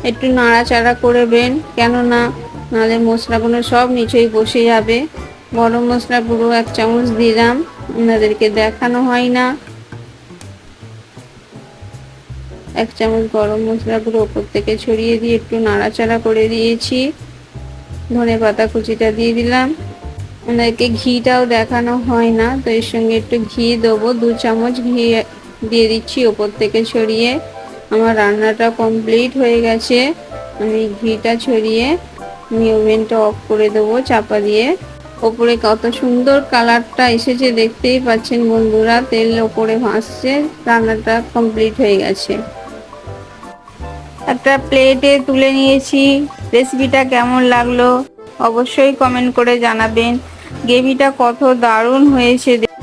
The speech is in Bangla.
একটু নাড়াচাড়া করবেন, কেননা নাহলে মশলাগুলো সব নিচেই বসে যাবে। গরম মশলা পুরো 1 চামচ দিলাম, আপনাদেরকে দেখানো হয় না। 1 চামচ গরম মশলা পুরো ওপর থেকে ছড়িয়ে দিয়ে একটু নাড়াচাড়া করে দিয়েছি। ধনেপাতা কুচিটা দিয়ে দিলাম। আপনাদেরকে ঘিটাও দেখানো হয় না, তো এর সঙ্গে একটু ঘি দেবো, 2 চামচ ঘি দিয়ে দিচ্ছি ওপর থেকে ছড়িয়ে। আমার রান্নাটা কমপ্লিট হয়ে গেছে। আমি ঘিটা ছড়িয়ে আমি ওভেনটা অফ করে দেবো চাপা দিয়ে। ওপরে কত সুন্দর কালারটা এসেছে দেখতেই পাচ্ছেন বন্ধুরা, তেল ওপরে ভাসছে। রান্নাটা কমপ্লিট হয়ে গেছে। একটা প্লেটে তুলে নিয়েছি। রেসিপিটা কেমন লাগলো অবশ্যই কমেন্ট করে জানাবেন। গ্রেভিটা কত দারুণ হয়েছে।